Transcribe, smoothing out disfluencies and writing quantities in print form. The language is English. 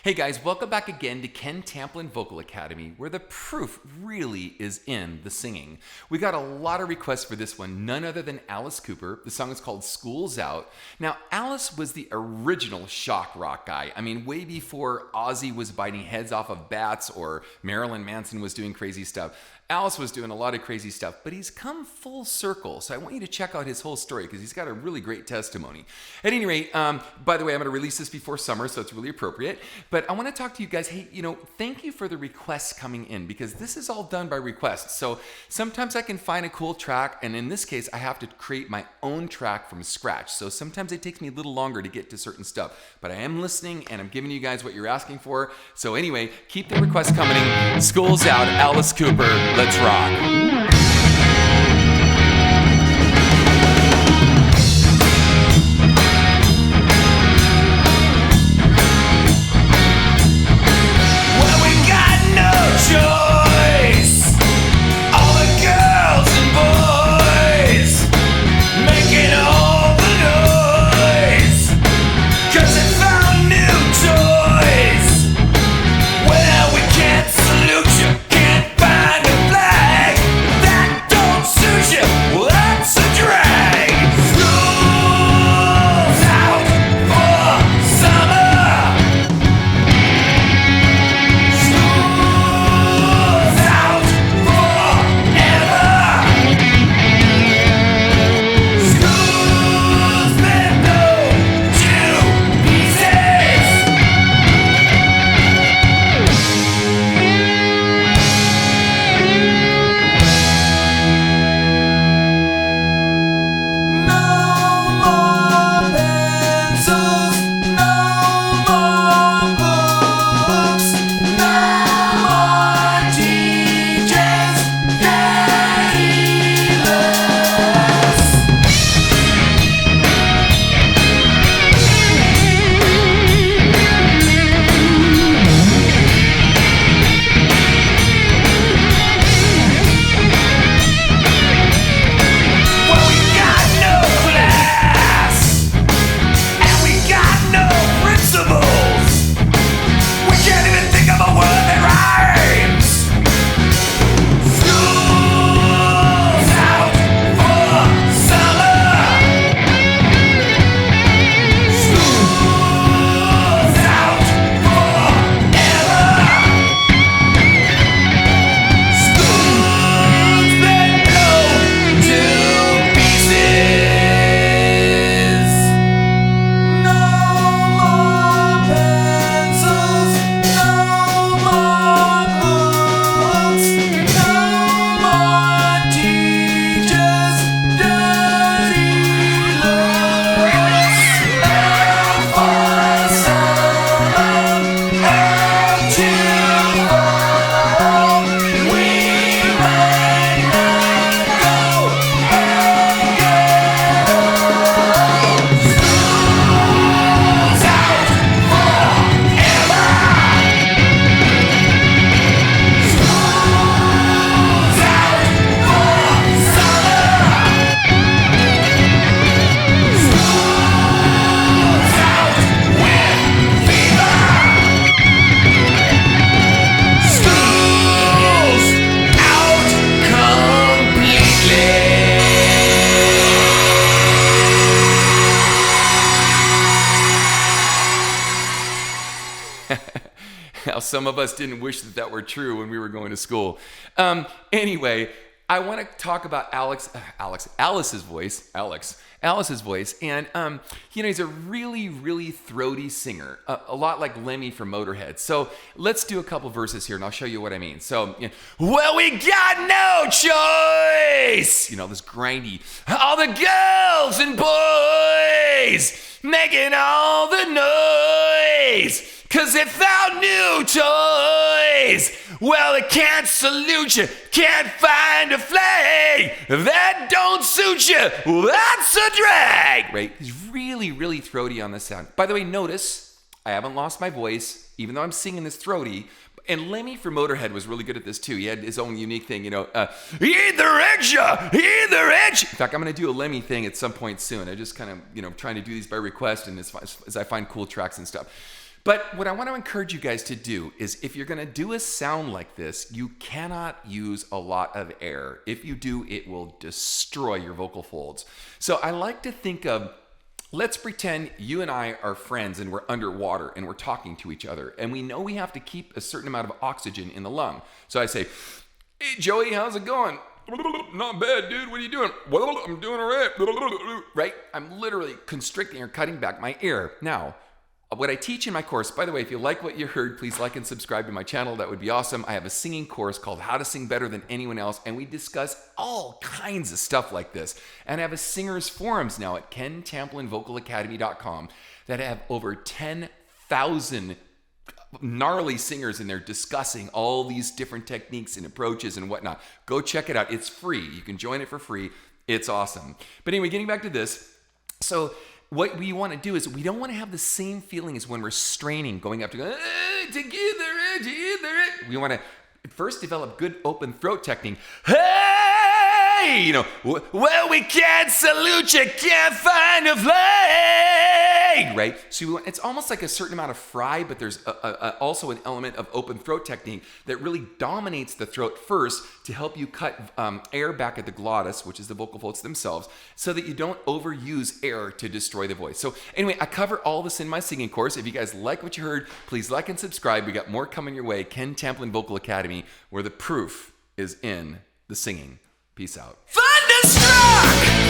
Hey guys, welcome back again to Ken Tamplin Vocal Academy, where the proof really is in the singing. We got a lot of requests for this one, none other than Alice Cooper. The song is called School's Out. Now, Alice was the original shock rock guy. I mean, way before Ozzy was biting heads off of bats or Marilyn Manson was doing crazy stuff. Alice was doing a lot of crazy stuff, but he's come full circle. So I want you to check out his whole story because he's got a really great testimony. At any rate, by the way, I'm going to release this before summer, so it's really appropriate. But I want to talk to you guys. Hey, thank you for the requests coming in because this is all done by request. So sometimes I can find a cool track, and in this case, I have to create my own track from scratch. So sometimes it takes me a little longer to get to certain stuff. But I am listening, and I'm giving you guys what you're asking for. So anyway, keep the requests coming in. School's Out, Alice Cooper. Let's rock. Now, some of us didn't wish that that were true when we were going to school. Anyway, I want to talk about Alice's voice, and he's a really, really throaty singer, a lot like Lemmy from Motorhead. So let's do a couple verses here, and I'll show you what I mean. So, well, we got no choice. This grindy. All the girls and boys making all the noise. 'Cause they found new toys. Well, they can't salute you, can't find a flag that don't suit you. Well, that's a drag. Right? He's really, really throaty on the sound. By the way, notice I haven't lost my voice, even though I'm singing this throaty. And Lemmy from Motorhead was really good at this too. He had his own unique thing, either edge ya, either edge. In fact, I'm going to do a Lemmy thing at some point soon. I just kind of, trying to do these by request and as I find cool tracks and stuff. But what I want to encourage you guys to do is if you're going to do a sound like this, you cannot use a lot of air. If you do, it will destroy your vocal folds. So I like to think of, let's pretend you and I are friends and we're underwater and we're talking to each other. And we know we have to keep a certain amount of oxygen in the lung. So I say, hey, Joey, how's it going? Not bad, dude. What are you doing? I'm doing all right. Right? I'm literally constricting or cutting back my air. Now, what I teach in my course, by the way, if you like what you heard, please like and subscribe to my channel. That would be awesome. I have a singing course called How to Sing Better Than Anyone Else, and we discuss all kinds of stuff like this. And I have a singers forums now at KenTamplinVocalAcademy.com that have over 10,000 gnarly singers in there discussing all these different techniques and approaches and whatnot. Go check it out. It's free. You can join it for free. It's awesome. But anyway, getting back to this. So what we want to do is we don't want to have the same feeling as when we're straining, going up to go, together. We want to first develop good open throat technique. Hey, you know, well, we can't salute you, can't find a flag, right? So it's almost like a certain amount of fry, but there's also an element of open throat technique that really dominates the throat first to help you cut air back at the glottis, which is the vocal folds themselves, so that you don't overuse air to destroy the voice. So anyway, I cover all this in my singing course. If you guys like what you heard, please like and subscribe. We got more coming your way. Ken Tamplin Vocal Academy, where the proof is in the singing. Peace out. Thunderstruck!